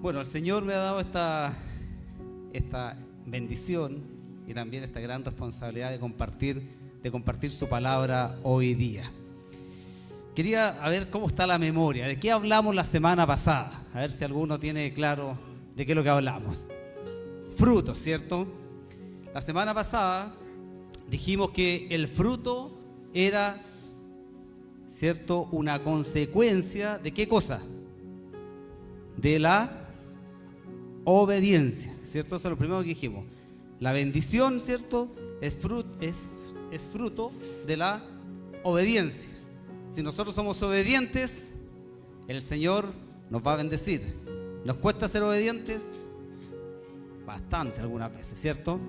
Bueno, el Señor me ha dado esta bendición y también esta gran responsabilidad de compartir su palabra hoy día. Quería ver cómo está la memoria, de qué hablamos la semana pasada, a ver si alguno tiene claro de qué es lo que hablamos. Frutos, ¿cierto? La semana pasada dijimos que el fruto era, ¿cierto?, una consecuencia de ¿qué cosa? De la obediencia, ¿cierto? Eso es lo primero que dijimos. La bendición, ¿cierto?, es fruto de la obediencia. Si nosotros somos obedientes, el Señor nos va a bendecir. ¿Nos cuesta ser obedientes? Bastante algunas veces, ¿cierto?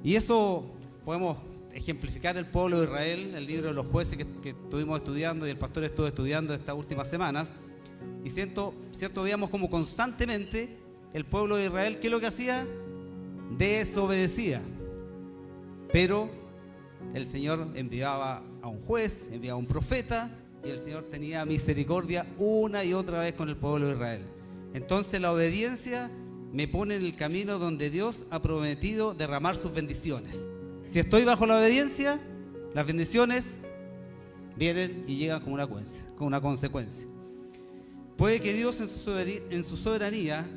Y eso podemos ejemplificar el pueblo de Israel, el libro de los jueces que estuvimos estudiando y el pastor estuvo estudiando estas últimas semanas. Y cierto, veíamos como constantemente el pueblo de Israel, ¿qué es lo que hacía? Desobedecía. Pero el Señor enviaba a un juez, enviaba a un profeta, y el Señor tenía misericordia una y otra vez con el pueblo de Israel. Entonces la obediencia me pone en el camino donde Dios ha prometido derramar sus bendiciones. Si estoy bajo la obediencia, las bendiciones vienen y llegan como una consecuencia. Puede que Dios en su soberanía,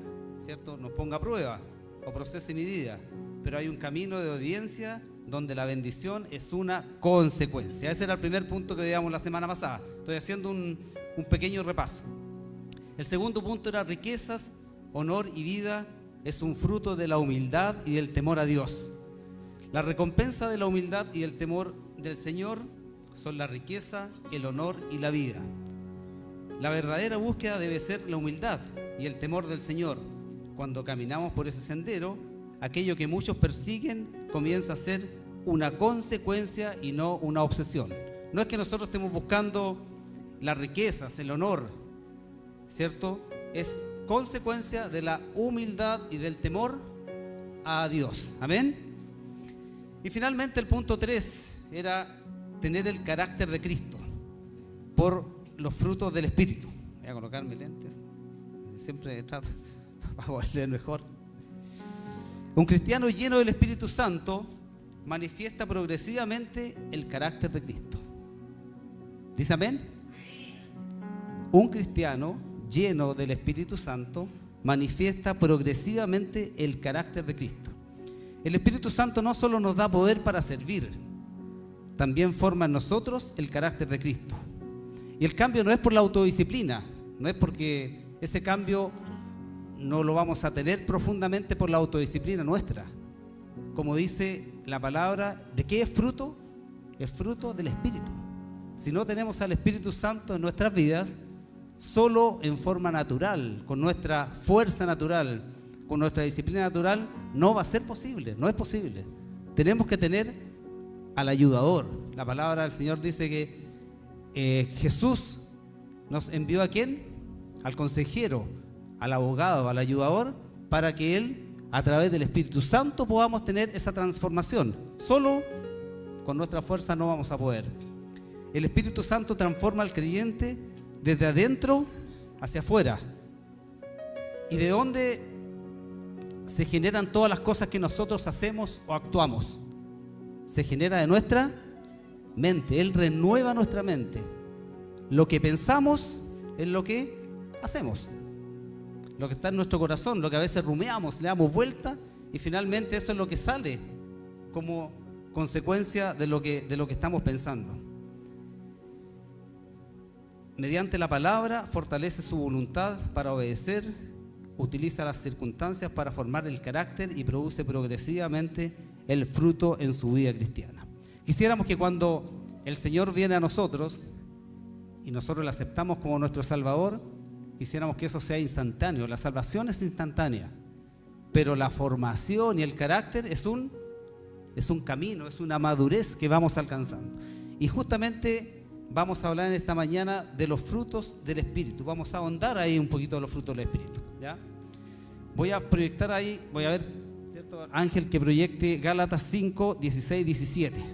¿cierto?, nos ponga a prueba o procese mi vida, pero hay un camino de obediencia donde la bendición es una consecuencia. Ese era el primer punto que veíamos la semana pasada. Estoy haciendo un pequeño repaso. El segundo punto era riquezas, honor y vida es un fruto de la humildad y del temor a Dios. La recompensa de la humildad y el temor del Señor son la riqueza, el honor y la vida. La verdadera búsqueda debe ser la humildad y el temor del Señor. Cuando caminamos por ese sendero, aquello que muchos persiguen comienza a ser una consecuencia y no una obsesión. No es que nosotros estemos buscando las riquezas, el honor, ¿cierto? Es consecuencia de la humildad y del temor a Dios. Amén. Y finalmente el punto 3 era tener el carácter de Cristo por los frutos del Espíritu. Voy a colocar mis lentes, siempre trato para poder leer mejor. Un cristiano lleno del Espíritu Santo manifiesta progresivamente el carácter de Cristo. ¿Dice amén? Un cristiano lleno del Espíritu Santo manifiesta progresivamente el carácter de Cristo. El Espíritu Santo no solo nos da poder para servir, también forma en nosotros el carácter de Cristo. Y el cambio no es por la autodisciplina, no es porque ese cambio no lo vamos a tener profundamente por la autodisciplina nuestra. Como dice la palabra, ¿de qué es fruto? Es fruto del Espíritu. Si no tenemos al Espíritu Santo en nuestras vidas, solo en forma natural, con nuestra fuerza natural, con nuestra disciplina natural, no va a ser posible, no es posible. Tenemos que tener al ayudador. La palabra del Señor dice que Jesús nos envió ¿a quién? Al consejero, al abogado, al ayudador, para que Él, a través del Espíritu Santo, podamos tener esa transformación. Solo con nuestra fuerza no vamos a poder. El Espíritu Santo transforma al creyente desde adentro hacia afuera. ¿Y de dónde se generan todas las cosas que nosotros hacemos o actuamos? Se genera de nuestra mente. Él renueva nuestra mente. Lo que pensamos es lo que hacemos. Lo que está en nuestro corazón, lo que a veces rumiamos, le damos vuelta y finalmente eso es lo que sale como consecuencia de lo que estamos pensando. Mediante la palabra fortalece su voluntad para obedecer, utiliza las circunstancias para formar el carácter y produce progresivamente el fruto en su vida cristiana. Quisiéramos que cuando el Señor viene a nosotros y nosotros le aceptamos como nuestro Salvador, quisiéramos que eso sea instantáneo. La salvación es instantánea, pero la formación y el carácter es un camino, es una madurez que vamos alcanzando. Y justamente vamos a hablar en esta mañana de los frutos del Espíritu. Vamos a ahondar ahí un poquito de los frutos del Espíritu, ¿ya? Voy a proyectar ahí, voy a ver, ¿cierto? Ángel que proyecte Gálatas 5, 16, 17.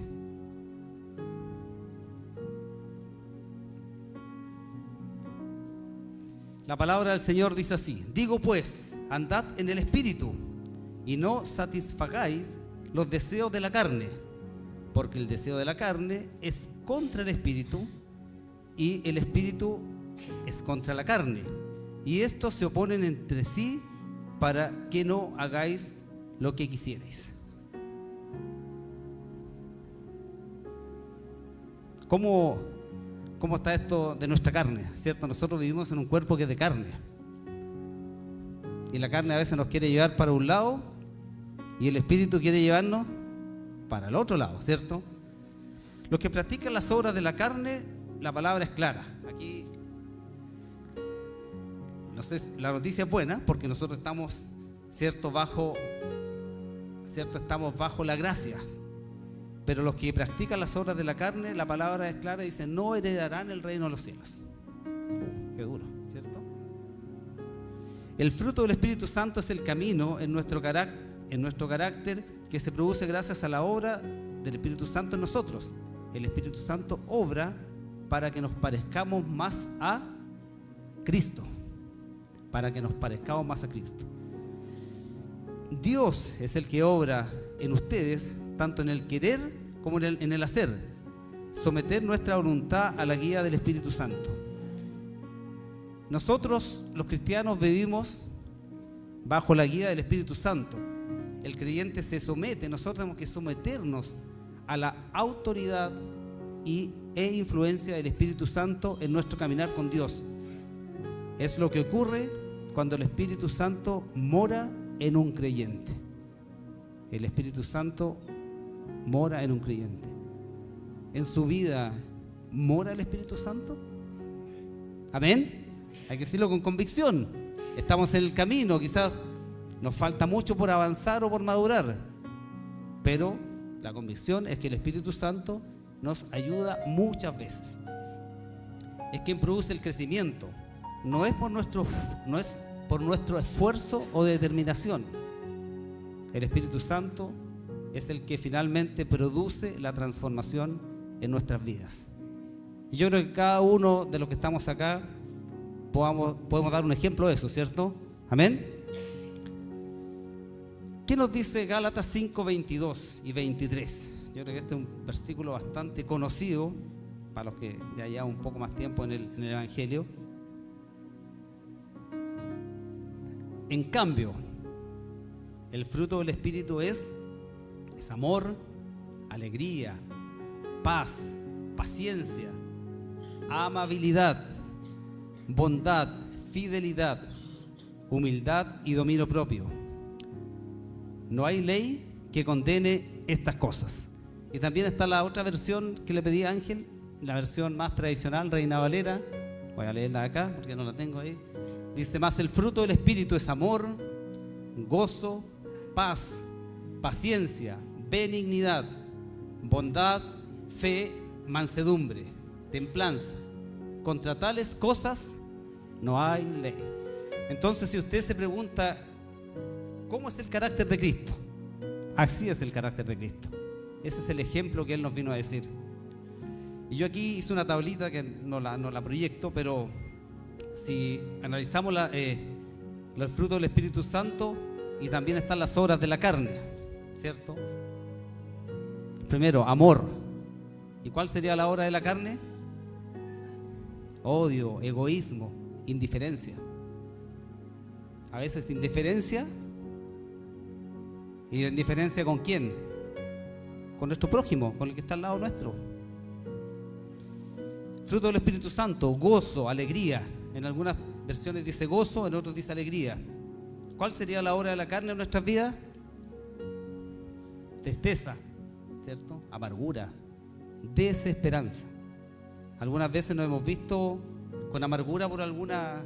la palabra del Señor dice así: digo pues, andad en el Espíritu, y no satisfagáis los deseos de la carne, porque el deseo de la carne es contra el Espíritu, y el Espíritu es contra la carne, y estos se oponen entre sí para que no hagáis lo que quisierais. ¿Cómo está esto de nuestra carne? ¿Cierto? Nosotros vivimos en un cuerpo que es de carne, y la carne a veces nos quiere llevar para un lado y el Espíritu quiere llevarnos para el otro lado, ¿cierto? Los que practican las obras de la carne, la palabra es clara. Aquí, no sé, la noticia es buena porque nosotros estamos, ¿cierto? Estamos bajo la gracia. Pero los que practican las obras de la carne, la palabra es clara y dice: no heredarán el reino de los cielos. Qué duro, ¿cierto? El fruto del Espíritu Santo es el camino en nuestro carácter que se produce gracias a la obra del Espíritu Santo en nosotros. El Espíritu Santo obra para que nos parezcamos más a Cristo. Para que nos parezcamos más a Cristo. Dios es el que obra en ustedes, tanto en el querer como en el hacer. Someter nuestra voluntad a la guía del Espíritu Santo. Nosotros, los cristianos, vivimos bajo la guía del Espíritu Santo. El creyente se somete, nosotros tenemos que someternos a la autoridad e influencia del Espíritu Santo en nuestro caminar con Dios. Es lo que ocurre cuando el Espíritu Santo mora en un creyente. El Espíritu Santo mora en un creyente. ¿En su vida mora el Espíritu Santo? ¿Amén? Hay que decirlo con convicción. Estamos en el camino, quizás nos falta mucho por avanzar o por madurar, pero la convicción es que el Espíritu Santo nos ayuda muchas veces. Es quien produce el crecimiento. No es por nuestro esfuerzo o determinación. El Espíritu Santo es el que finalmente produce la transformación en nuestras vidas. Y yo creo que cada uno de los que estamos acá podemos dar un ejemplo de eso, ¿cierto? Amén. ¿Qué nos dice Gálatas 5, 22 y 23? Yo creo que este es un versículo bastante conocido para los que ya llevan un poco más tiempo en el Evangelio. En cambio, el fruto del Espíritu es amor, alegría, paz, paciencia, amabilidad, bondad, fidelidad, humildad y dominio propio. No hay ley que condene estas cosas. Y también está la otra versión que le pedí a Ángel, la versión más tradicional, Reina Valera. Voy a leerla acá porque no la tengo ahí. Dice: más el fruto del Espíritu es amor, gozo, paz, paciencia, benignidad, bondad, fe, mansedumbre, templanza. Contra tales cosas no hay ley. Entonces, si usted se pregunta ¿cómo es el carácter de Cristo? Así es el carácter de Cristo. Ese es el ejemplo que Él nos vino a decir. Y yo aquí hice una tablita que no la proyecto, pero si analizamos los frutos del Espíritu Santo, y también están las obras de la carne, ¿cierto? Primero, amor. ¿Y cuál sería la obra de la carne? Odio, egoísmo, indiferencia. A veces indiferencia. ¿Y la indiferencia con quién? Con nuestro prójimo, con el que está al lado nuestro. Fruto del Espíritu Santo, gozo, alegría. En algunas versiones dice gozo, en otras dice alegría. ¿Cuál sería la obra de la carne en nuestras vidas? Tristeza, ¿cierto? Amargura, desesperanza. Algunas veces nos hemos visto con amargura por alguna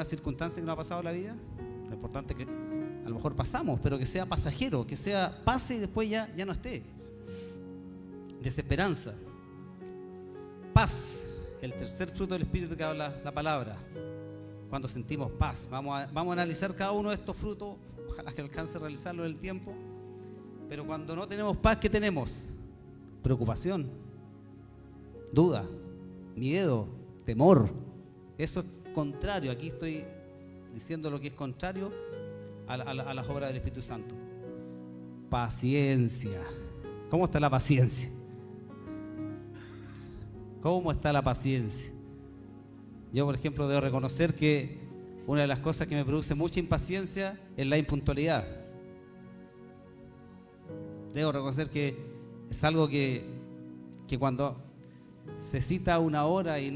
circunstancia que nos ha pasado en la vida. Lo importante es que a lo mejor pasamos, pero que sea pasajero, que sea pase y después ya no esté. Desesperanza. Paz, el tercer fruto del Espíritu que habla la palabra. Cuando sentimos paz, vamos a analizar cada uno de estos frutos. Ojalá que alcance a realizarlo en el tiempo. Pero cuando no tenemos paz, ¿qué tenemos? Preocupación, duda, miedo, temor. Eso es contrario. Aquí estoy diciendo lo que es contrario a las obras del Espíritu Santo. Paciencia. ¿Cómo está la paciencia? ¿Cómo está la paciencia? Yo, por ejemplo, debo reconocer que una de las cosas que me produce mucha impaciencia es la impuntualidad. Debo reconocer que es algo que cuando se cita una hora y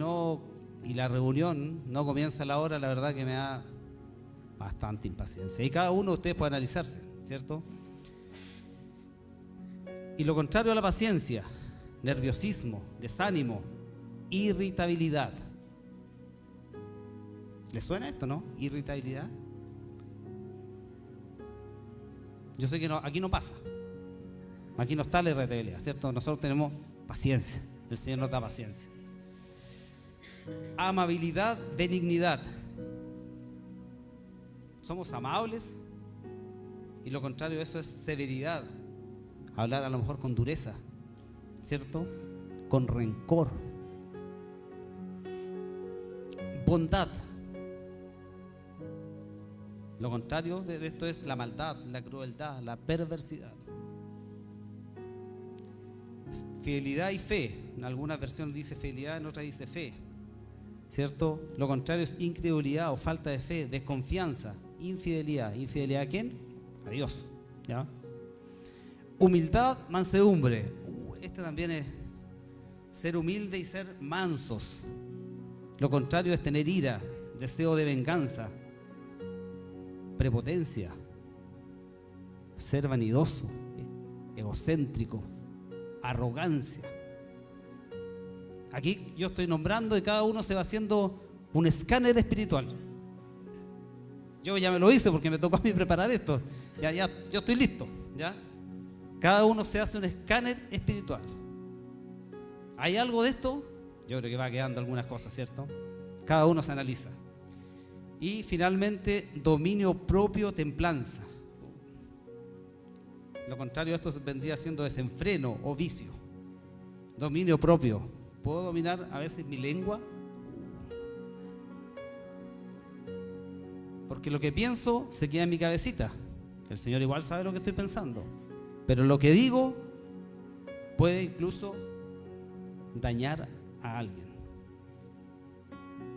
la reunión no comienza a la hora, la verdad que me da bastante impaciencia. Y cada uno de ustedes puede analizarse, ¿cierto? Y lo contrario a la paciencia: nerviosismo, desánimo, irritabilidad. ¿Les suena esto, no? Irritabilidad. Yo sé que aquí no pasa. Aquí no está la irritabilidad, ¿cierto? Nosotros tenemos paciencia. El Señor nos da paciencia. Amabilidad, benignidad. Somos amables. Y lo contrario de eso es severidad. Hablar a lo mejor con dureza, ¿cierto? Con rencor. Bondad. Lo contrario de esto es la maldad, la crueldad, la perversidad. Fidelidad y fe. En algunas versiones dice fidelidad, en otras dice fe, ¿cierto? Lo contrario es incredulidad o falta de fe, desconfianza, infidelidad. ¿Infidelidad a quién? A Dios, ¿ya? Humildad, mansedumbre. Este también es ser humilde y ser mansos. Lo contrario es tener ira, deseo de venganza, prepotencia, ser vanidoso, egocéntrico, arrogancia. Aquí yo estoy nombrando y cada uno se va haciendo un escáner espiritual. Yo ya me lo hice porque me tocó a mí preparar esto. Ya, yo estoy listo, ¿ya? Cada uno se hace un escáner espiritual. ¿Hay algo de esto? Yo creo que va quedando algunas cosas, ¿cierto? Cada uno se analiza. Y finalmente, dominio propio, templanza. Lo contrario a esto vendría siendo desenfreno o vicio. Dominio propio. ¿Puedo dominar a veces mi lengua? Porque lo que pienso se queda en mi cabecita. El Señor igual sabe lo que estoy pensando. Pero lo que digo puede incluso dañar a alguien.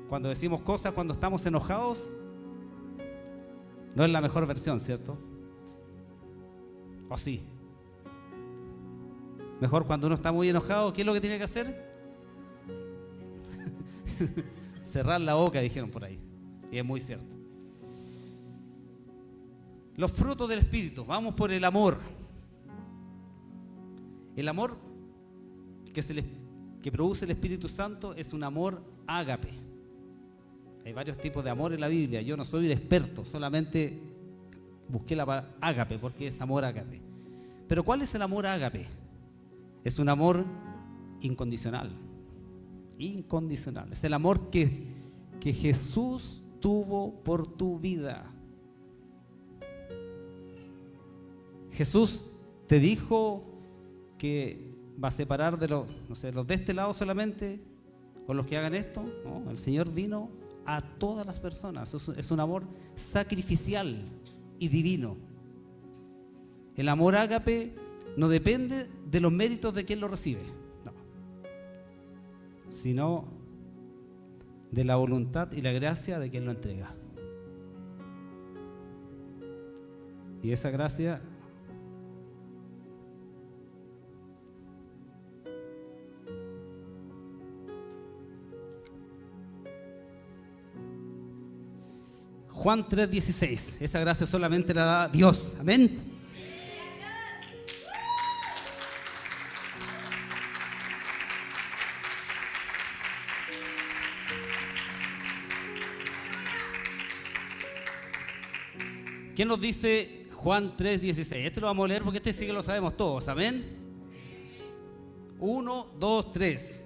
Cuando decimos cosas cuando estamos enojados, no es la mejor versión, ¿cierto? ¿O sí? Mejor cuando uno está muy enojado, ¿qué es lo que tiene que hacer? Cerrar la boca, dijeron por ahí. Y es muy cierto. Los frutos del Espíritu. Vamos por el amor. El amor que produce el Espíritu Santo es un amor ágape. Hay varios tipos de amor en la Biblia. Yo no soy un experto, solamente busqué la palabra ágape porque es amor ágape. Pero ¿cuál es el amor ágape? Es un amor incondicional. Incondicional. Es el amor que Jesús tuvo por tu vida. Jesús te dijo que va a separar de los de este lado solamente o los que hagan esto. No, el Señor vino a todas las personas. Es un amor sacrificial y divino. El amor ágape no depende de los méritos de quien lo recibe, no, sino de la voluntad y la gracia de quien lo entrega. Y esa gracia Juan 3:16, esa gracia solamente la da Dios, amén. ¿Quién nos dice Juan 3:16? Este lo vamos a leer porque este sí que lo sabemos todos, amén. 1, 2, 3.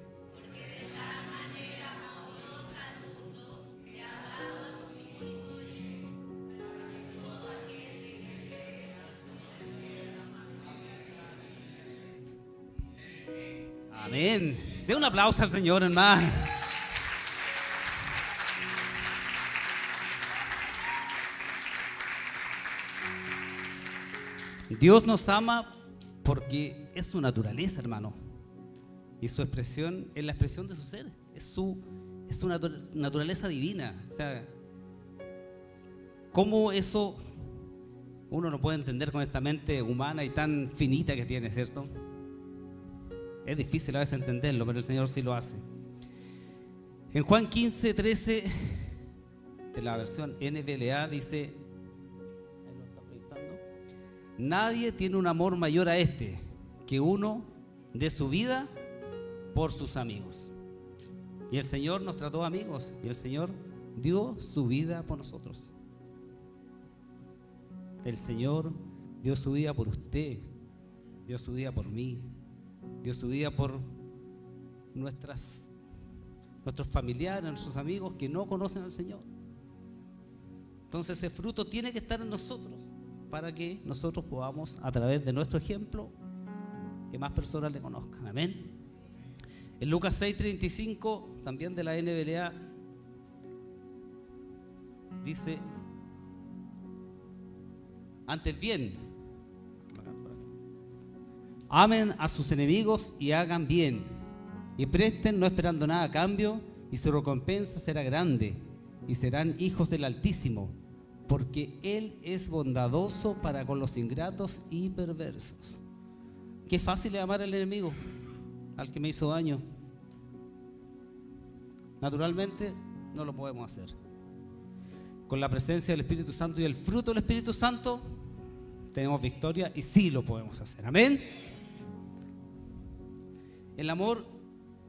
Amén. De un aplauso al Señor, hermano. Dios nos ama porque es su naturaleza, hermano. Y su expresión es la expresión de su ser. Es su naturaleza divina. O sea, ¿cómo eso uno no puede entender con esta mente humana y tan finita que tiene, ¿cierto? Es difícil a veces entenderlo, pero el Señor sí lo hace. En Juan 15:13, de la versión NVLA, dice: nadie tiene un amor mayor a este, que uno dé su vida por sus amigos. Y el Señor nos trató amigos, y el Señor dio su vida por nosotros. El Señor dio su vida por usted, dio su vida por mí, dio su vida por nuestros familiares, nuestros amigos que no conocen al Señor. Entonces ese fruto tiene que estar en nosotros para que nosotros podamos, a través de nuestro ejemplo, que más personas le conozcan. Amén. En Lucas 6:35, también de la NVLA, dice: antes bien, amen a sus enemigos y hagan bien, y presten no esperando nada a cambio, y su recompensa será grande, y serán hijos del Altísimo, porque Él es bondadoso para con los ingratos y perversos. Qué fácil es amar al enemigo, al que me hizo daño. Naturalmente no lo podemos hacer. Con la presencia del Espíritu Santo y el fruto del Espíritu Santo tenemos victoria y sí lo podemos hacer. Amén. El amor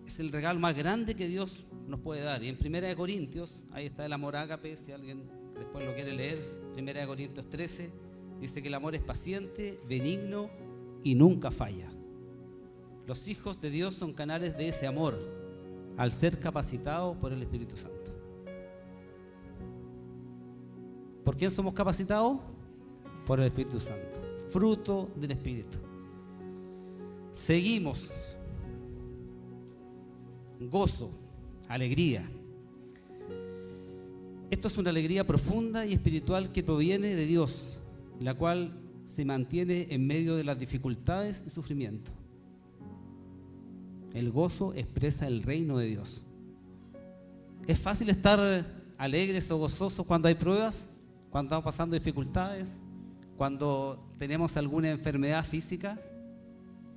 es el regalo más grande que Dios nos puede dar. Y en 1 Corintios, ahí está el amor ágape, si alguien después lo quiere leer. 1 Corintios 13 dice que el amor es paciente, benigno y nunca falla. Los hijos de Dios son canales de ese amor al ser capacitados por el Espíritu Santo. ¿Por quién somos capacitados? Por el Espíritu Santo, fruto del Espíritu. Seguimos. Gozo, alegría. Esto es una alegría profunda y espiritual que proviene de Dios, la cual se mantiene en medio de las dificultades y sufrimiento. El gozo expresa el reino de Dios. ¿Es fácil estar alegres o gozosos cuando hay pruebas? Cuando estamos pasando dificultades, cuando tenemos alguna enfermedad física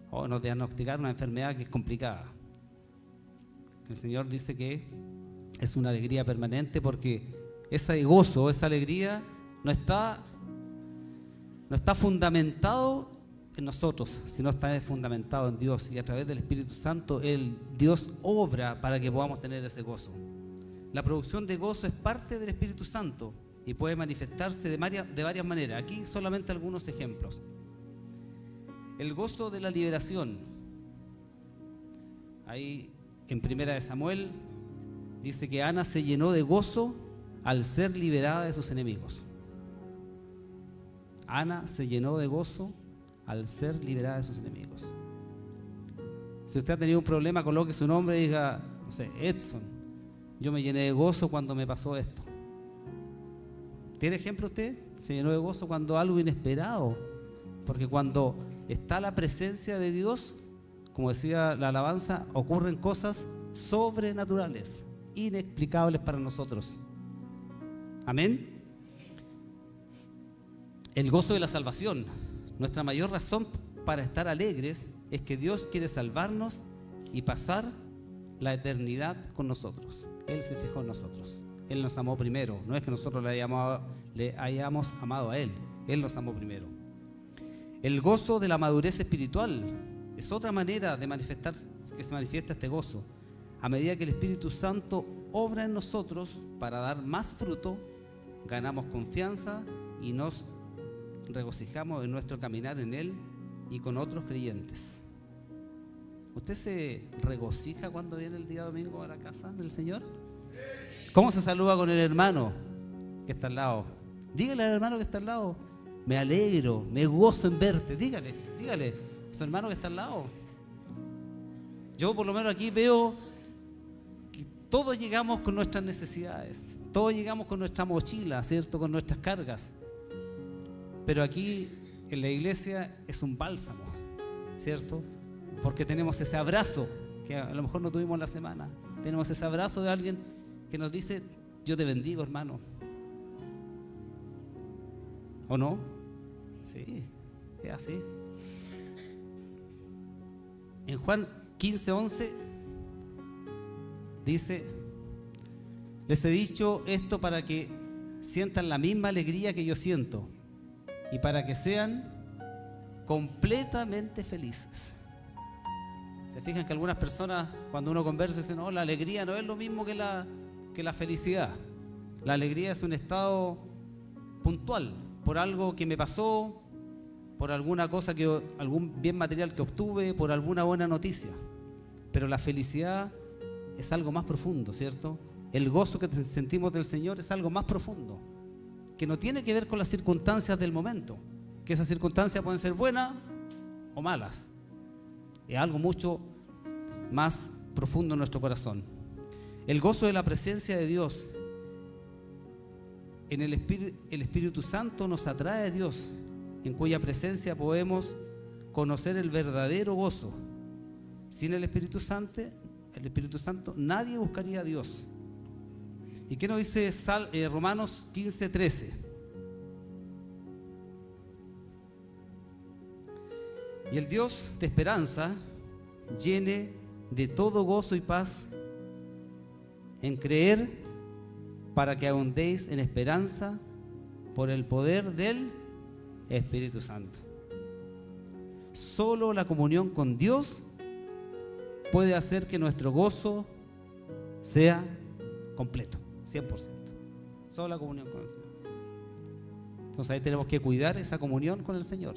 o nos diagnosticaron una enfermedad que es complicada. El Señor dice que es una alegría permanente porque ese gozo, esa alegría no está fundamentado en nosotros, sino está fundamentado en Dios, y a través del Espíritu Santo Dios obra para que podamos tener ese gozo. La producción de gozo es parte del Espíritu Santo y puede manifestarse de varias maneras. Aquí solamente algunos ejemplos. El gozo de la liberación. Ahí en 1 Samuel dice que Ana se llenó de gozo al ser liberada de sus enemigos. Ana se llenó de gozo al ser liberada de sus enemigos. Si usted ha tenido un problema, coloque su nombre y diga, no sé, Edson, yo me llené de gozo cuando me pasó esto. ¿Tiene ejemplo usted? Se llenó de gozo cuando algo inesperado. Porque cuando está la presencia de Dios, como decía la alabanza, ocurren cosas sobrenaturales, inexplicables para nosotros. Amén. El gozo de la salvación. Nuestra mayor razón para estar alegres es que Dios quiere salvarnos y pasar la eternidad con nosotros. Él se fijó en nosotros. Él nos amó primero. No es que nosotros le hayamos amado a Él. Él nos amó primero. El gozo de la madurez espiritual es otra manera de manifestar, que se manifiesta este gozo. A medida que el Espíritu Santo obra en nosotros para dar más fruto, ganamos confianza y nos regocijamos en nuestro caminar en Él y con otros creyentes. ¿Usted se regocija cuando viene el día domingo a la casa del Señor? ¿Cómo se saluda con el hermano que está al lado? Dígale al hermano que está al lado, me alegro, me gozo en verte. Dígale, a su hermano que está al lado. Yo por lo menos aquí veo que todos llegamos con nuestras necesidades, todos llegamos con nuestra mochila, ¿cierto? Con nuestras cargas. Pero aquí en la iglesia es un bálsamo, ¿cierto? Porque tenemos ese abrazo que a lo mejor no tuvimos la semana. Tenemos ese abrazo de alguien que nos dice: yo te bendigo, hermano. ¿O no? Sí, es así. En Juan 15:11 dice: les he dicho esto para que sientan la misma alegría que yo siento y para que sean completamente felices. Se fijan que algunas personas, cuando uno conversa, dicen: no, la alegría no es lo mismo que la felicidad. La alegría es un estado puntual, por algo que me pasó, por alguna cosa, algún bien material que obtuve, por alguna buena noticia. Pero la felicidad es algo más profundo, ¿cierto? El gozo que sentimos del Señor es algo más profundo, que no tiene que ver con las circunstancias del momento, que esas circunstancias pueden ser buenas o malas. Es algo mucho más profundo en nuestro corazón. El gozo de la presencia de Dios. En el Espíritu Santo nos atrae a Dios, en cuya presencia podemos conocer el verdadero gozo. Sin el Espíritu Santo nadie buscaría a Dios. ¿Y qué nos dice Romanos 15:13? Y el Dios de esperanza llene de todo gozo y paz en creer, para que abundéis en esperanza por el poder del Espíritu Santo. Solo la comunión con Dios puede hacer que nuestro gozo sea completo, 100%. Solo la comunión con el Señor. Entonces ahí tenemos que cuidar esa comunión con el Señor.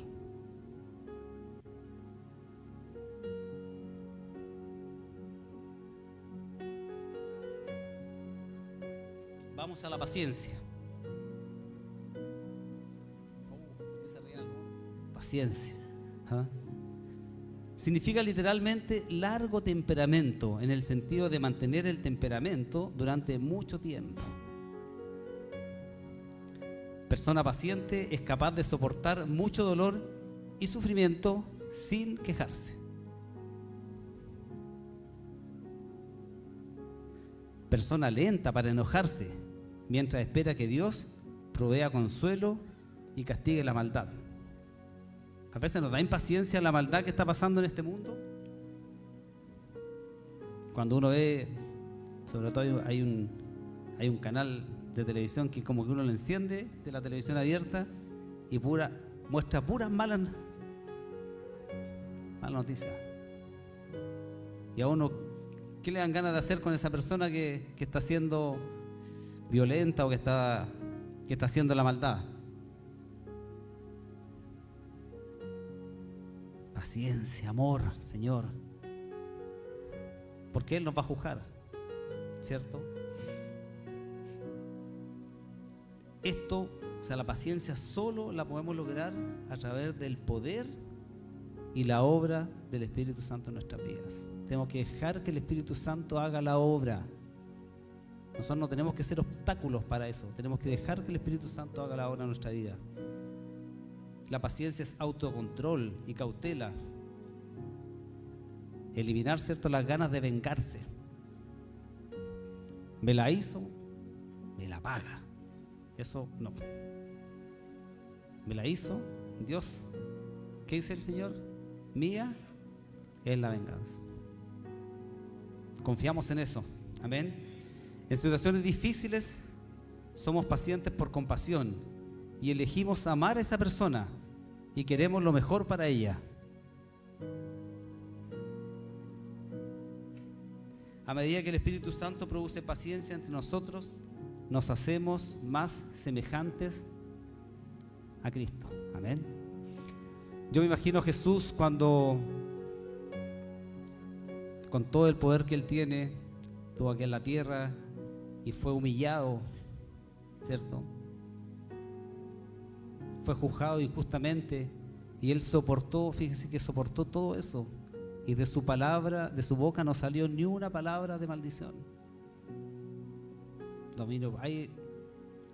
Vamos a la paciencia. Paciencia. ¿Ah? Significa literalmente largo temperamento, en el sentido de mantener el temperamento durante mucho tiempo. Persona paciente es capaz de soportar mucho dolor y sufrimiento sin quejarse. Persona lenta para enojarse, mientras espera que Dios provea consuelo y castigue la maldad. A veces nos da impaciencia la maldad que está pasando en este mundo. Cuando uno ve, sobre todo hay un canal de televisión que como que uno lo enciende, de la televisión abierta, y muestra puras malas noticias. Y a uno, ¿qué le dan ganas de hacer con esa persona que está siendo violenta o que está haciendo la maldad? Paciencia, amor, Señor, porque Él nos va a juzgar, ¿cierto? Esto, o sea, la paciencia solo la podemos lograr a través del poder y la obra del Espíritu Santo en nuestras vidas. Tenemos que dejar que el Espíritu Santo haga la obra. Nosotros no tenemos que ser obstáculos para eso. Tenemos que dejar que el Espíritu Santo haga la obra en nuestra vida. La paciencia es autocontrol y cautela. Eliminar, ¿cierto?, las ganas de vengarse. Me la hizo, me la paga. Eso no. Me la hizo, Dios. ¿Qué dice el Señor? Mía es la venganza. Confiamos en eso. Amén. En situaciones difíciles somos pacientes por compasión y elegimos amar a esa persona y queremos lo mejor para ella. A medida que el Espíritu Santo produce paciencia entre nosotros, nos hacemos más semejantes a Cristo. Amén. Yo me imagino a Jesús cuando, con todo el poder que Él tiene, estuvo aquí en la tierra y fue humillado, ¿cierto? Fue juzgado injustamente y Él soportó, fíjense que soportó todo eso, y de su palabra, de su boca no salió ni una palabra de maldición. Dominio, ahí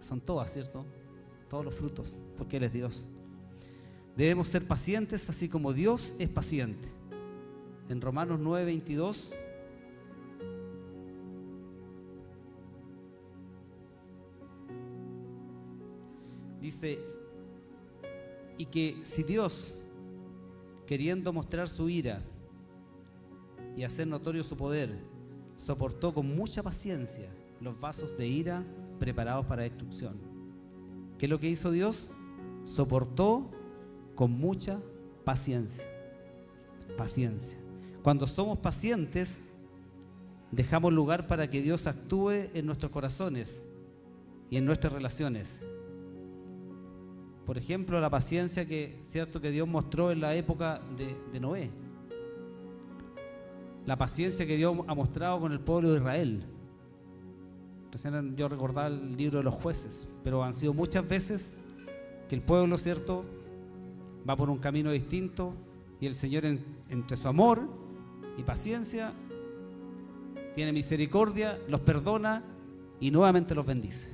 son todas, ¿cierto? Todos los frutos, porque Él es Dios. Debemos ser pacientes así como Dios es paciente. En Romanos 9:22 dice: y que si Dios, queriendo mostrar su ira y hacer notorio su poder, soportó con mucha paciencia los vasos de ira preparados para destrucción. ¿Qué es lo que hizo Dios? Soportó con mucha paciencia. Paciencia. Cuando somos pacientes, dejamos lugar para que Dios actúe en nuestros corazones y en nuestras relaciones. Por ejemplo, la paciencia que Dios mostró en la época de Noé. La paciencia que Dios ha mostrado con el pueblo de Israel. Recién yo recordaba el libro de los jueces, pero han sido muchas veces que el pueblo, va por un camino distinto y el Señor entre su amor y paciencia tiene misericordia, los perdona y nuevamente los bendice.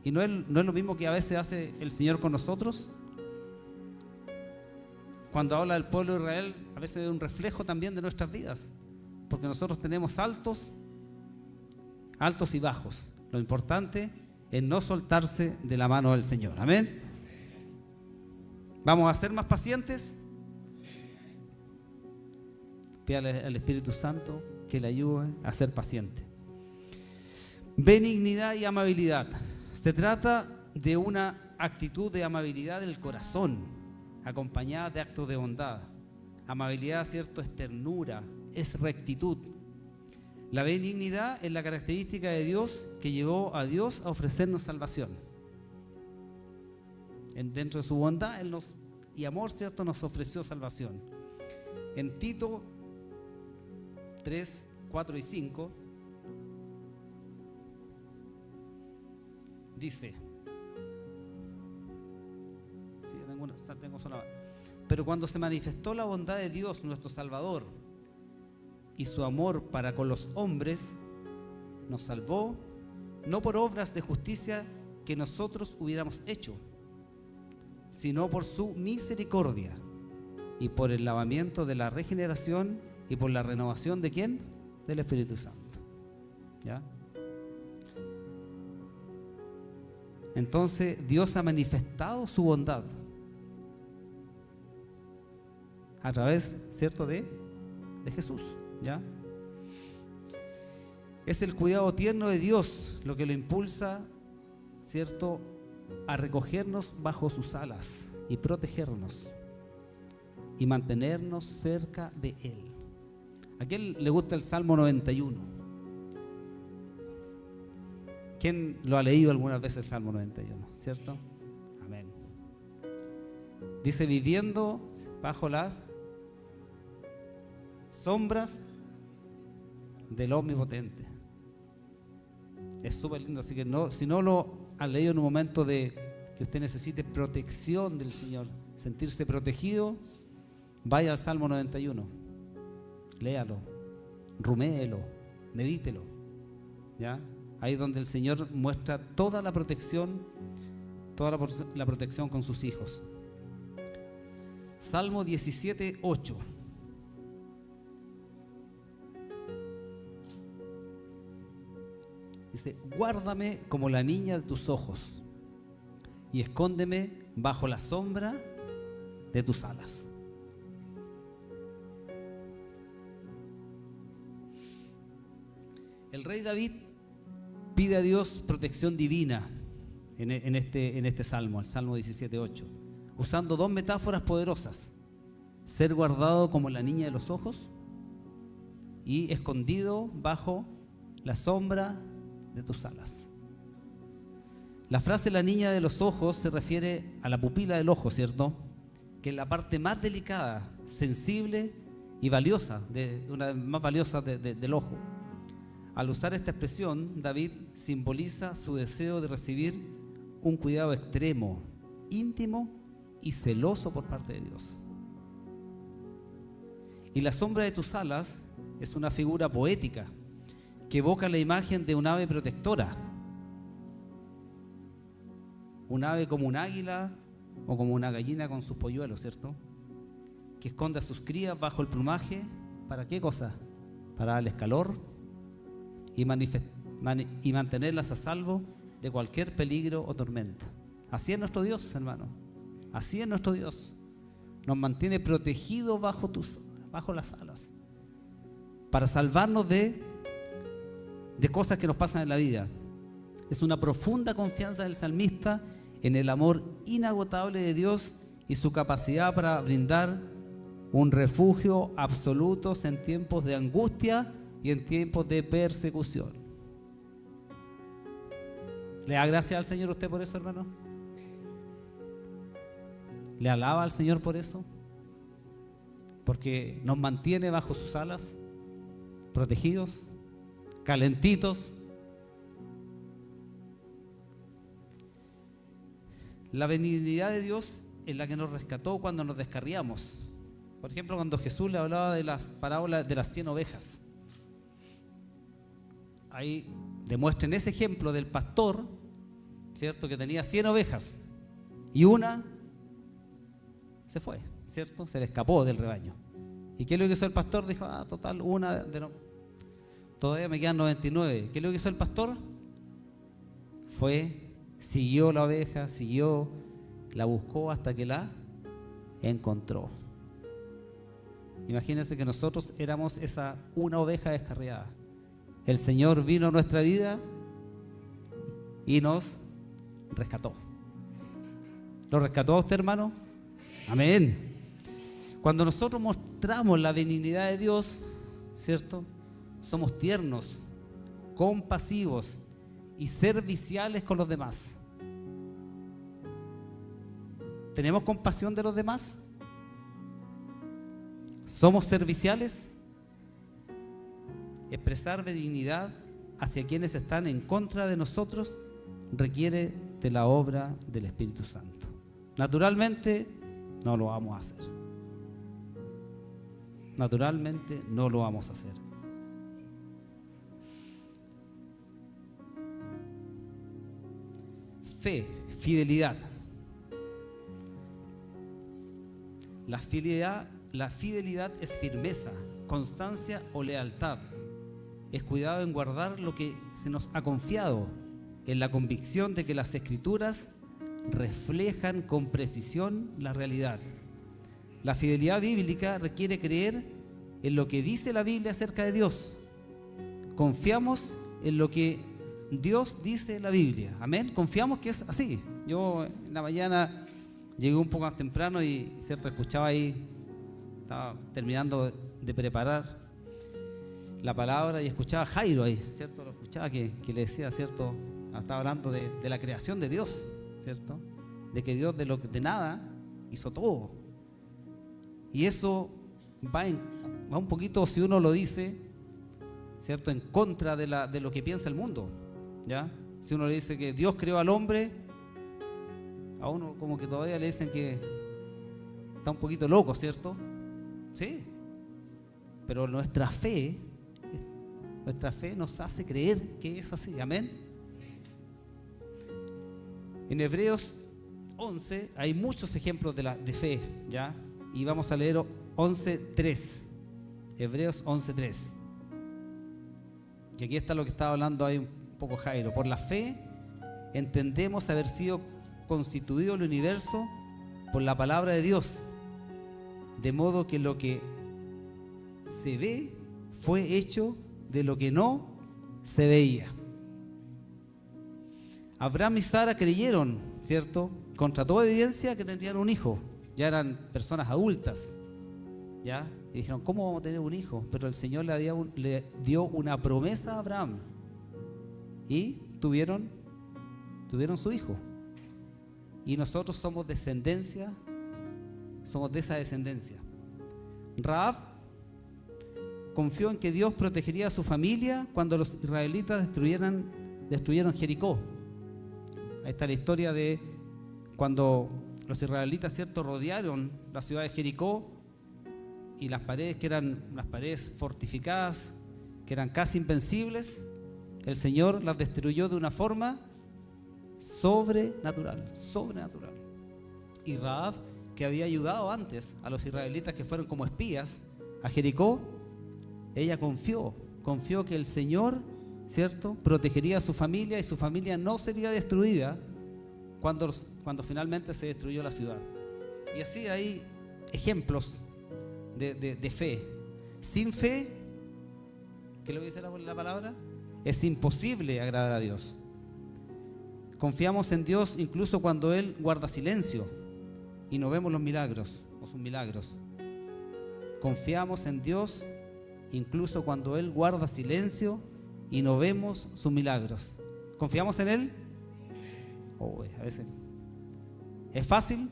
Y no es lo mismo que a veces hace el Señor con nosotros. Cuando habla del pueblo de Israel, a veces es un reflejo también de nuestras vidas, porque nosotros tenemos altos y bajos. Lo importante es no soltarse de la mano del Señor. Amén. ¿Vamos a ser más pacientes? Pídale al Espíritu Santo que le ayude a ser paciente. Benignidad y amabilidad. Se trata de una actitud de amabilidad del corazón, acompañada de actos de bondad. Amabilidad, es ternura, es rectitud. La benignidad es la característica de Dios que llevó a Dios a ofrecernos salvación. Dentro de su bondad y amor, nos ofreció salvación. En Tito 3, 4 y 5 dice: pero cuando se manifestó la bondad de Dios nuestro Salvador y su amor para con los hombres, nos salvó no por obras de justicia que nosotros hubiéramos hecho, sino por su misericordia y por el lavamiento de la regeneración y por la renovación ¿de quién? Del Espíritu Santo. ¿Ya? Entonces Dios ha manifestado su bondad a través, de Jesús. ¿Ya? Es el cuidado tierno de Dios lo que lo impulsa, a recogernos bajo sus alas y protegernos y mantenernos cerca de Él. ¿A quién le gusta el Salmo 91? ¿Quién lo ha leído algunas veces el Salmo 91? ¿Cierto? Amén. Dice: viviendo bajo las sombras del Omnipotente. Es súper lindo, así que si no lo han leído en un momento de que usted necesite protección del Señor, sentirse protegido, vaya al Salmo 91, léalo, ruméelo, medítelo, ¿ya? Ahí es donde el Señor muestra toda la protección con sus hijos. Salmo 17, 8. Dice: guárdame como la niña de tus ojos y escóndeme bajo la sombra de tus alas. El rey David pide a Dios protección divina en este salmo, el Salmo 17:8, usando dos metáforas poderosas: ser guardado como la niña de los ojos y escondido bajo la sombra de tus alas. La frase "la niña de los ojos" se refiere a la pupila del ojo, ¿cierto? Que es la parte más delicada, sensible y valiosa, una de las más valiosas del ojo. Al usar esta expresión, David simboliza su deseo de recibir un cuidado extremo, íntimo y celoso por parte de Dios. Y la sombra de tus alas es una figura poética que evoca la imagen de un ave protectora. Un ave como un águila o como una gallina con sus polluelos, ¿cierto? Que esconde a sus crías bajo el plumaje. ¿Para qué cosa? Para darles calor y mantenerlas a salvo de cualquier peligro o tormenta. Así es nuestro Dios, hermano. Así es nuestro Dios. Nos mantiene protegidos bajo las alas para salvarnos de cosas que nos pasan en la vida. Es una profunda confianza del salmista en el amor inagotable de Dios y su capacidad para brindar un refugio absoluto en tiempos de angustia y en tiempos de persecución. ¿Le da gracias al Señor usted por eso, hermano? ¿Le alaba al Señor por eso? Porque nos mantiene bajo sus alas, protegidos, calentitos. La benignidad de Dios es la que nos rescató cuando nos descarriamos. Por ejemplo, cuando Jesús le hablaba de las parábolas de las 100 ovejas. Ahí demuestra en ese ejemplo del pastor, ¿cierto? Que tenía 100 ovejas y una se fue, ¿cierto? Se le escapó del rebaño. ¿Y qué es lo que hizo el pastor? Dijo, total, todavía me quedan 99. ¿Qué es lo que hizo el pastor? Siguió la oveja, la buscó hasta que la encontró. Imagínense que nosotros éramos esa una oveja descarriada. El Señor vino a nuestra vida y nos rescató. ¿Lo rescató a usted, hermano? Amén. Cuando nosotros mostramos la benignidad de Dios, ¿cierto? Somos tiernos, compasivos y serviciales con los demás. ¿Tenemos compasión de los demás? ¿Somos serviciales? Expresar benignidad hacia quienes están en contra de nosotros requiere de la obra del Espíritu Santo. Naturalmente no lo vamos a hacer. Naturalmente no lo vamos a hacer. Fe, fidelidad. La fidelidad es firmeza, constancia o lealtad. Es cuidado en guardar lo que se nos ha confiado, en la convicción de que las Escrituras reflejan con precisión la realidad. La fidelidad bíblica requiere creer en lo que dice la Biblia acerca de Dios. Confiamos en lo que Dios dice en la Biblia. Amén. Confiamos que es así. Yo en la mañana llegué un poco más temprano y cierto, escuchaba ahí, estaba terminando de preparar la palabra y escuchaba a Jairo ahí, ¿cierto? Lo escuchaba que le decía, ¿cierto? Estaba hablando de la creación de Dios, ¿cierto? De que Dios de nada hizo todo. Y eso va un poquito, si uno lo dice, ¿cierto? En contra de lo que piensa el mundo, ¿ya? Si uno le dice que Dios creó al hombre, a uno como que todavía le dicen que está un poquito loco, ¿cierto? Sí. Pero nuestra fe nos hace creer que es así. Amén. En Hebreos 11 hay muchos ejemplos de fe, ¿ya? Y vamos a leer 11:3. Hebreos 11:3. Y aquí está lo que estaba hablando ahí un poco Jairo. Por la fe entendemos haber sido constituido el universo por la palabra de Dios, de modo que lo que se ve fue hecho de lo que no se veía. Abraham y Sara creyeron, ¿cierto? Contra toda evidencia que tendrían un hijo. Ya eran personas adultas, ¿ya? Y dijeron, ¿cómo vamos a tener un hijo? Pero el Señor le dio una promesa a Abraham y tuvieron su hijo. Y nosotros somos de esa descendencia. Rahab confió en que Dios protegería a su familia cuando los israelitas destruyeron Jericó. Ahí está la historia de cuando los israelitas, ¿cierto?, rodearon la ciudad de Jericó y las paredes que eran las paredes fortificadas, que eran casi invencibles, el Señor las destruyó de una forma sobrenatural. Y Rahab, que había ayudado antes a los israelitas que fueron como espías a Jericó, ella confió que el Señor, ¿cierto?, protegería a su familia y su familia no sería destruida cuando finalmente se destruyó la ciudad. Y así hay ejemplos de fe. Sin fe, ¿qué es lo que dice la palabra? Es imposible agradar a Dios. Confiamos en Dios incluso cuando Él guarda silencio y no vemos los milagros o sus milagros. Confiamos en Dios incluso cuando Él guarda silencio y no vemos sus milagros. ¿Confiamos en Él? A veces. ¿Es fácil?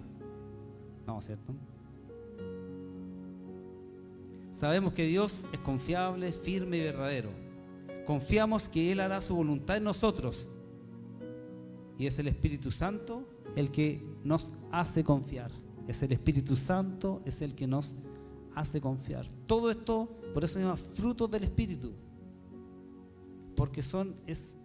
No, ¿cierto? Sabemos que Dios es confiable, firme y verdadero. Confiamos que Él hará su voluntad en nosotros. Y es el Espíritu Santo el que nos hace confiar. Es el Espíritu Santo, es el que nos hace confiar. Todo esto, por eso se llama frutos del Espíritu. Porque es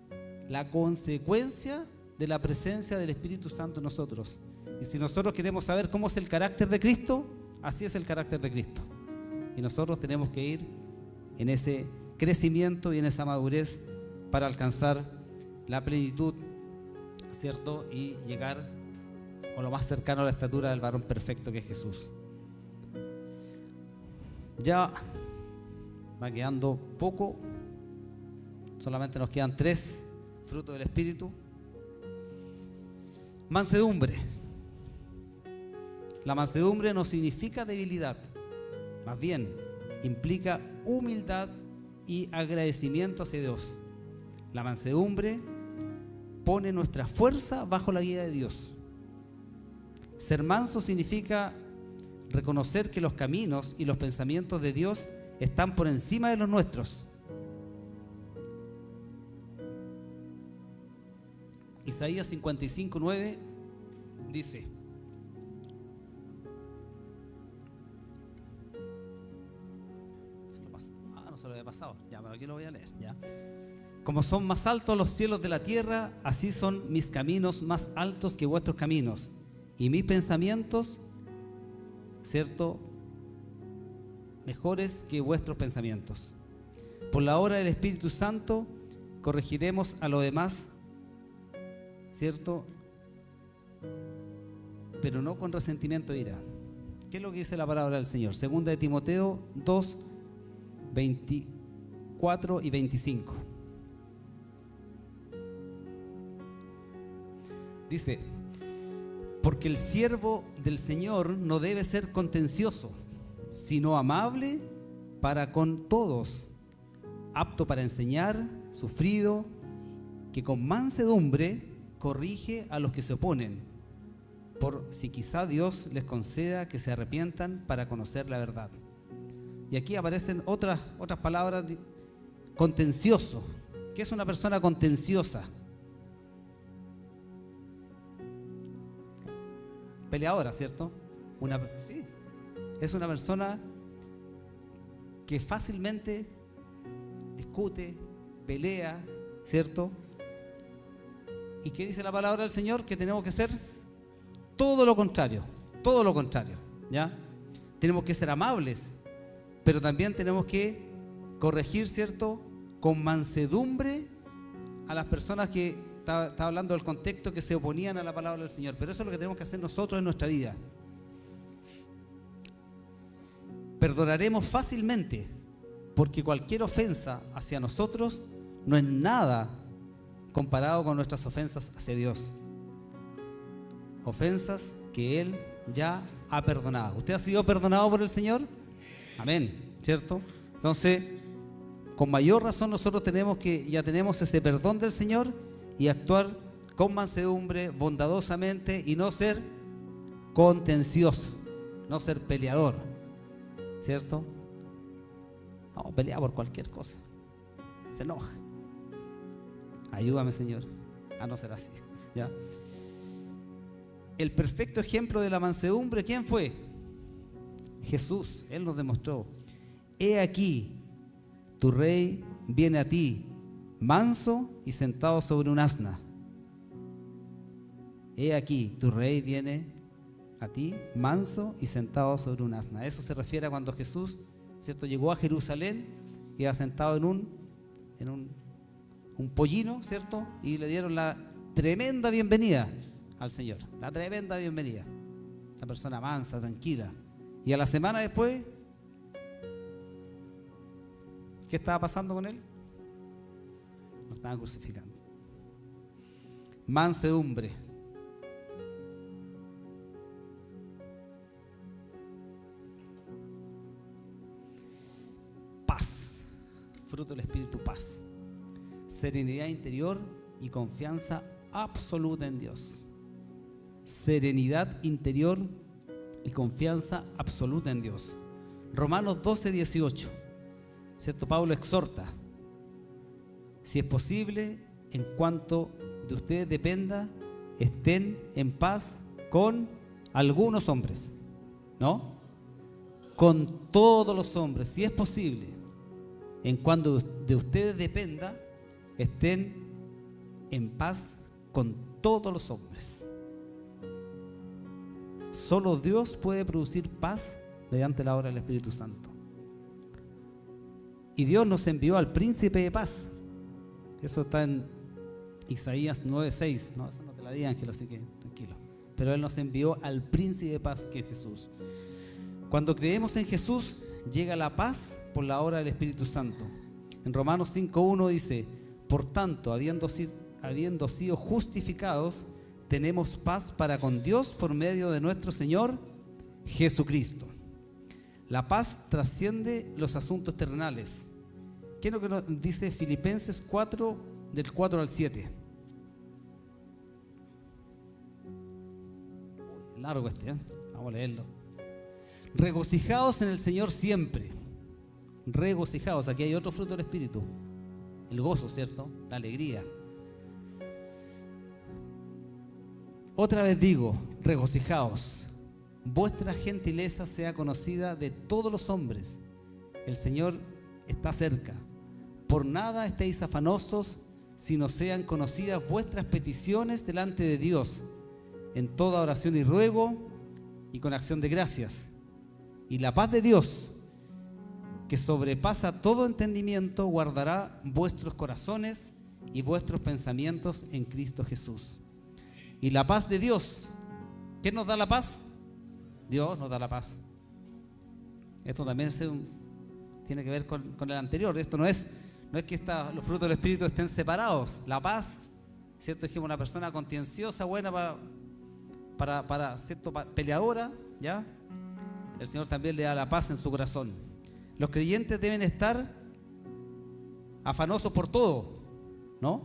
la consecuencia de la presencia del Espíritu Santo en nosotros. Y si nosotros queremos saber cómo es el carácter de Cristo, así es el carácter de Cristo. Y nosotros tenemos que ir en ese crecimiento y en esa madurez para alcanzar la plenitud, ¿cierto? Y llegar o lo más cercano a la estatura del varón perfecto que es Jesús. Ya va quedando poco, solamente nos quedan 3 frutos del Espíritu. Mansedumbre. La mansedumbre no significa debilidad, más bien implica humildad y agradecimiento hacia Dios. La mansedumbre pone nuestra fuerza bajo la guía de Dios. Ser manso significa reconocer que los caminos y los pensamientos de Dios están por encima de los nuestros. Isaías 55:9 dice: no se lo había pasado, ya, pero aquí lo voy a leer, ya. Como son más altos los cielos de la tierra, así son mis caminos más altos que vuestros caminos, y mis pensamientos, ¿cierto?, mejores que vuestros pensamientos. Por la obra del Espíritu Santo corregiremos a lo demás, ¿cierto?, pero no con resentimiento e ira. ¿Qué es lo que dice la palabra del Señor? Segunda de Timoteo 2, 24 y 25. Dice: porque el siervo del Señor no debe ser contencioso, sino amable para con todos, apto para enseñar, sufrido, que con mansedumbre corrige a los que se oponen, por si quizá Dios les conceda que se arrepientan para conocer la verdad. Y aquí aparecen otras palabras. Contencioso. ¿Qué es una persona contenciosa? Peleadora, ¿cierto? Sí. Es una persona que fácilmente discute, pelea, ¿cierto? ¿Y qué dice la palabra del Señor? Que tenemos que ser todo lo contrario, ¿ya? Tenemos que ser amables, pero también tenemos que corregir, ¿cierto?, con mansedumbre a las personas que, está hablando del contexto, que se oponían a la palabra del Señor. Pero eso es lo que tenemos que hacer nosotros en nuestra vida. Perdonaremos fácilmente, porque cualquier ofensa hacia nosotros no es nada comparado con nuestras ofensas hacia Dios. Ofensas que Él ya ha perdonado. ¿Usted ha sido perdonado por el Señor? Amén, ¿cierto? Entonces, con mayor razón nosotros ya tenemos ese perdón del Señor, y actuar con mansedumbre, bondadosamente, y no ser contencioso, no ser peleador, ¿cierto? No, pelea por cualquier cosa, se enoja. Ayúdame, Señor, a no ser así, ¿ya? El perfecto ejemplo de la mansedumbre, ¿quién fue? Jesús. Él nos demostró: he aquí, tu rey viene a ti, manso y sentado sobre un asna. He aquí, tu rey viene a ti, manso y sentado sobre un asna. Eso se refiere a cuando Jesús, ¿cierto?, llegó a Jerusalén y iba sentado en un pollino, ¿cierto? Y le dieron la tremenda bienvenida al Señor, la tremenda bienvenida. Una persona mansa, tranquila. Y a la semana después, ¿qué estaba pasando con él? Lo estaban crucificando. Mansedumbre. Paz. Fruto del Espíritu, paz. Serenidad interior y confianza absoluta en Dios. Serenidad interior y confianza absoluta en Dios. Romanos 12:18. ¿Cierto? Pablo exhorta: si es posible, en cuanto de ustedes dependa, estén en paz con algunos hombres, ¿no? Con todos los hombres, si es posible, en cuanto de ustedes dependa, estén en paz con todos los hombres. Solo Dios puede producir paz mediante la obra del Espíritu Santo. Y Dios nos envió al príncipe de paz. Eso está en Isaías 9:6. No, eso no te la di, Ángel, así que tranquilo. Pero Él nos envió al príncipe de paz, que es Jesús. Cuando creemos en Jesús, llega la paz por la obra del Espíritu Santo. En Romanos 5:1 dice: por tanto, habiendo sido justificados, tenemos paz para con Dios por medio de nuestro Señor Jesucristo. La paz trasciende los asuntos terrenales. ¿Qué es lo que nos dice Filipenses 4, del 4 al 7? Largo este, ¿eh? Vamos a leerlo. Regocijaos en el Señor siempre. Regocijaos. Aquí hay otro fruto del Espíritu. El gozo, ¿cierto? La alegría. Otra vez digo, regocijaos. Vuestra gentileza sea conocida de todos los hombres. El Señor está cerca. Por nada estéis afanosos, sino sean conocidas vuestras peticiones delante de Dios, en toda oración y ruego y con acción de gracias. Y la paz de Dios, que sobrepasa todo entendimiento, guardará vuestros corazones y vuestros pensamientos en Cristo Jesús. Y la paz de Dios, ¿qué nos da la paz? Dios nos da la paz. Esto también tiene que ver con el anterior. Esto no es que los frutos del Espíritu estén separados. La paz, ¿cierto? Dijimos, una persona concienciosa, buena ¿cierto? Peleadora, ¿ya? El Señor también le da la paz en su corazón. Los creyentes deben estar afanosos por todo, ¿no?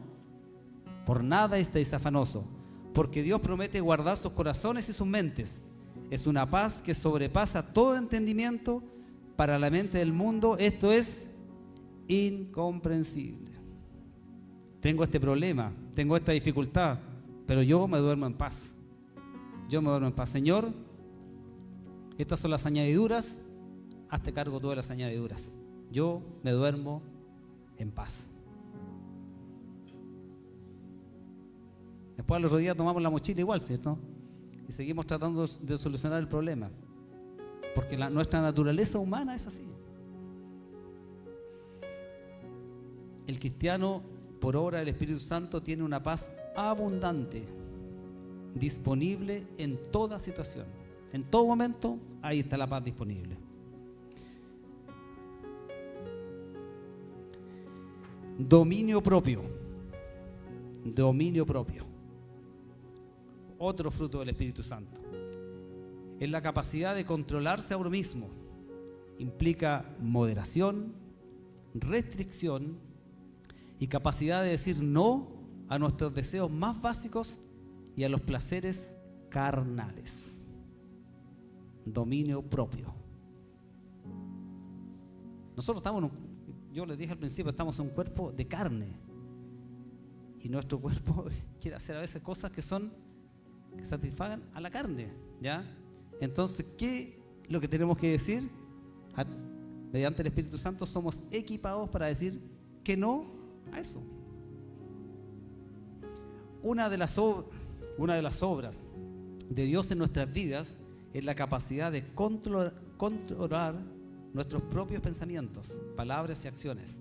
Por nada estéis afanosos, porque Dios promete guardar sus corazones y sus mentes. Es una paz que sobrepasa todo entendimiento. Para la mente del mundo esto es incomprensible. Tengo este problema, tengo esta dificultad, pero yo me duermo en paz. Yo me duermo en paz. Señor, estas son las añadiduras, hazte cargo tú de las añadiduras. Yo me duermo en paz. Después al otro día tomamos la mochila igual, ¿cierto? Y seguimos tratando de solucionar el problema. Porque nuestra naturaleza humana es así. El cristiano, por obra del Espíritu Santo, tiene una paz abundante, disponible en toda situación. En todo momento, ahí está la paz disponible. Dominio propio. Dominio propio. Otro fruto del Espíritu Santo. Es la capacidad de controlarse a uno mismo. Implica moderación, restricción y capacidad de decir no a nuestros deseos más básicos y a los placeres carnales. Dominio propio. Nosotros estamos yo les dije al principio, estamos en un cuerpo de carne. Y nuestro cuerpo quiere hacer a veces cosas que satisfagan a la carne, ¿ya? Entonces, ¿qué es lo que tenemos que decir? Mediante el Espíritu Santo somos equipados para decir que no a eso. Una de las obras de Dios en nuestras vidas es la capacidad de controlar nuestros propios pensamientos, palabras y acciones.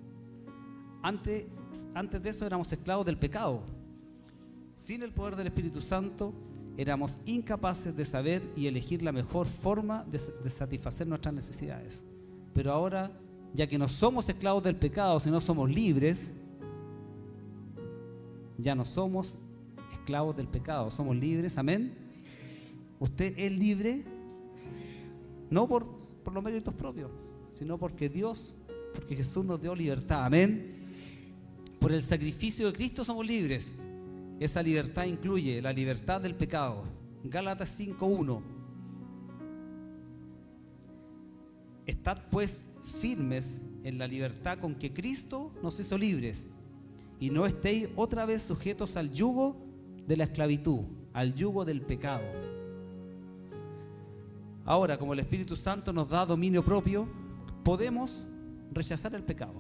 Antes de eso éramos esclavos del pecado. Sin el poder del Espíritu Santo éramos incapaces de saber y elegir la mejor forma de satisfacer nuestras necesidades. Pero ahora, ya que no somos esclavos del pecado, sino somos libres, ya no somos esclavos del pecado, somos libres, amén. ¿Usted es libre? No por los méritos propios, sino porque Jesús nos dio libertad, amén. Por el sacrificio de Cristo somos libres. Esa libertad incluye la libertad del pecado. Gálatas 5:1. Estad pues firmes en la libertad con que Cristo nos hizo libres, y no estéis otra vez sujetos al yugo de la esclavitud, al yugo del pecado. Ahora, como el Espíritu Santo nos da dominio propio, podemos rechazar el pecado.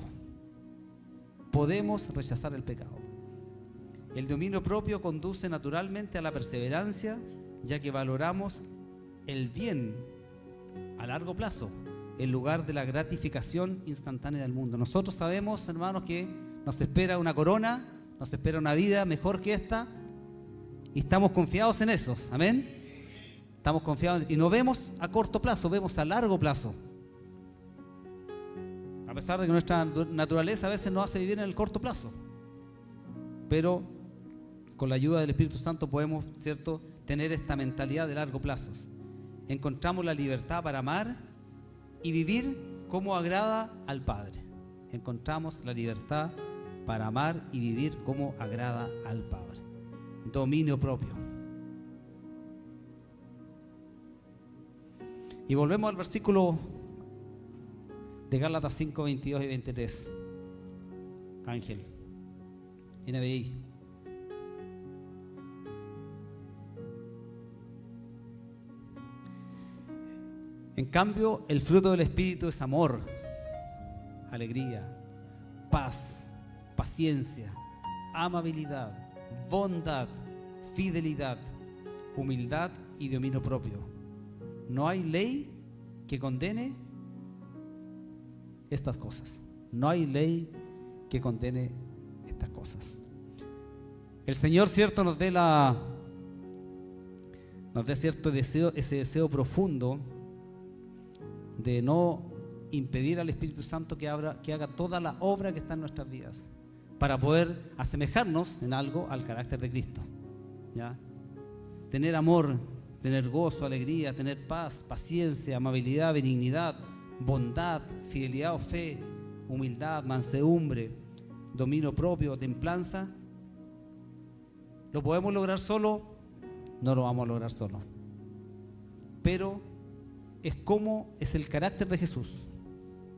Podemos rechazar el pecado. El dominio propio conduce naturalmente a la perseverancia, ya que valoramos el bien a largo plazo en lugar de la gratificación instantánea del mundo. Nosotros sabemos, hermanos, que nos espera una corona, nos espera una vida mejor que esta, y estamos confiados en eso, amén. Estamos confiados y no vemos a corto plazo, vemos a largo plazo. A pesar de que nuestra naturaleza a veces nos hace vivir en el corto plazo, pero con la ayuda del Espíritu Santo podemos, ¿cierto?, tener esta mentalidad de largo plazo. Encontramos la libertad para amar y vivir como agrada al Padre. Encontramos la libertad para amar y vivir como agrada al Padre. Dominio propio. Y volvemos al versículo de Gálatas 5, 22 y 23. Ángel, NBI. En cambio, el fruto del Espíritu es amor, alegría, paz, paciencia, amabilidad, bondad, fidelidad, humildad y dominio propio. No hay ley que condene estas cosas. No hay ley que condene estas cosas. El Señor, cierto, nos dé cierto deseo, ese deseo profundo de no impedir al Espíritu Santo que haga toda la obra que está en nuestras vidas, para poder asemejarnos en algo al carácter de Cristo, ¿ya? Tener amor, tener gozo, alegría, tener paz, paciencia, amabilidad, benignidad, bondad, fidelidad o fe, humildad, mansedumbre, dominio propio, templanza. ¿Lo podemos lograr solo? No lo vamos a lograr solo. Pero es como es el carácter de Jesús.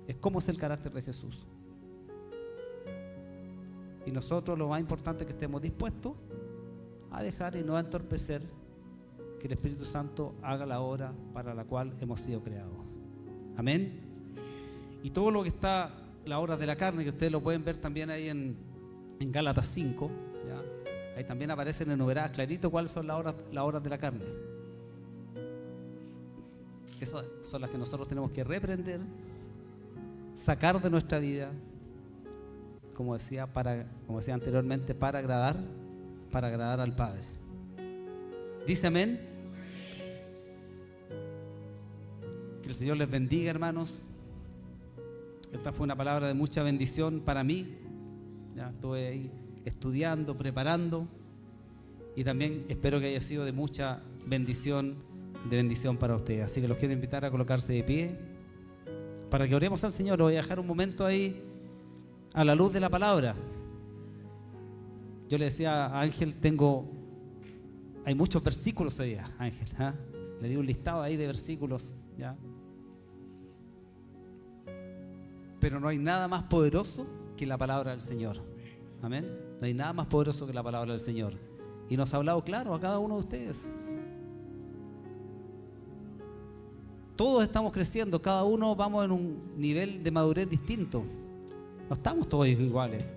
Es como es el carácter de Jesús. Y nosotros lo más importante es que estemos dispuestos a dejar y no a entorpecer que el Espíritu Santo haga la obra para la cual hemos sido creados. Amén. Y todo lo que está, las obras de la carne, que ustedes lo pueden ver también ahí en Gálatas 5, ¿ya? Ahí también aparecen enumeradas clarito cuáles son las obras de la carne. Esas son las que nosotros tenemos que reprender, sacar de nuestra vida, como decía anteriormente, para agradar al Padre. ¿Dice amén? Que el Señor les bendiga, hermanos. Esta fue una palabra de mucha bendición para mí. Ya estuve ahí estudiando, preparando, y también espero que haya sido de mucha bendición para ustedes. Así que los quiero invitar a colocarse de pie para que oremos al Señor. Voy a dejar un momento ahí a la luz de la palabra. Yo le decía a Ángel, hay muchos versículos hoy día, Ángel, ¿eh? Le di un listado ahí de versículos, ¿ya? Pero no hay nada más poderoso que la palabra del Señor. Amén. No hay nada más poderoso que la palabra del Señor. Y nos ha hablado claro a cada uno de ustedes. Todos estamos creciendo, cada uno vamos en un nivel de madurez distinto. No estamos todos iguales.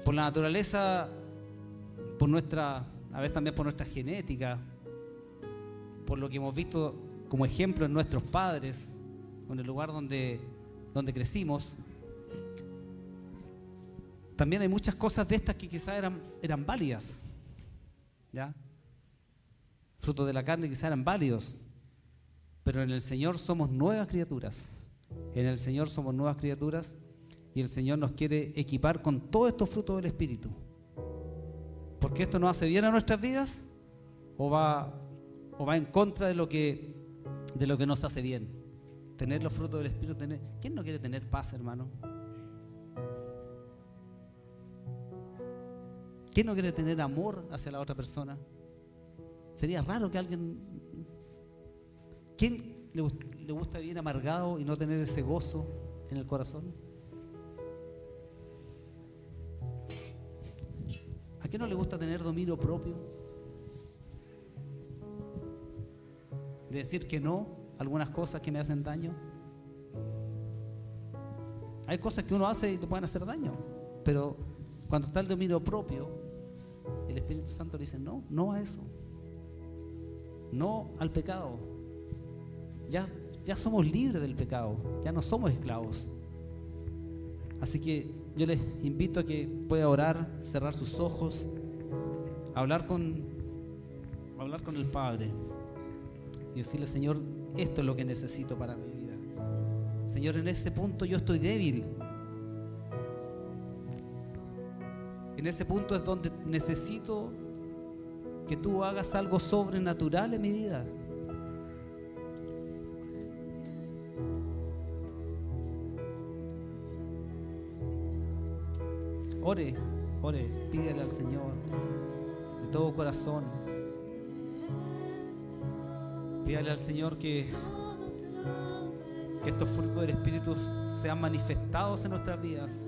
Por la naturaleza, a veces también por nuestra genética, por lo que hemos visto como ejemplo en nuestros padres, o en el lugar donde crecimos, también hay muchas cosas de estas que quizás eran válidas, ¿ya? Frutos de la carne quizás eran válidos, pero en el Señor somos nuevas criaturas. En el Señor somos nuevas criaturas y el Señor nos quiere equipar con todos estos frutos del Espíritu. Porque esto nos hace bien a nuestras vidas o va en contra de lo que nos hace bien. Tener los frutos del Espíritu. ¿Quién no quiere tener paz, hermano? ¿Quién no quiere tener amor hacia la otra persona? Sería raro que alguien... ¿Quién le gusta vivir amargado y no tener ese gozo en el corazón? ¿A quién no le gusta tener dominio propio? De decir que no a algunas cosas que me hacen daño. Hay cosas que uno hace y te pueden hacer daño, pero cuando está el dominio propio, el Espíritu Santo le dice no a eso, no al pecado. Ya somos libres del pecado, ya no somos esclavos. Así que yo les invito a que pueda orar, cerrar sus ojos, hablar con el Padre y decirle: Señor, esto es lo que necesito para mi vida. Señor, en ese punto yo estoy débil. En ese punto es donde necesito que tú hagas algo sobrenatural en mi vida. Ore, pídele al Señor de todo corazón. Pídale al Señor que estos frutos del Espíritu sean manifestados en nuestras vidas.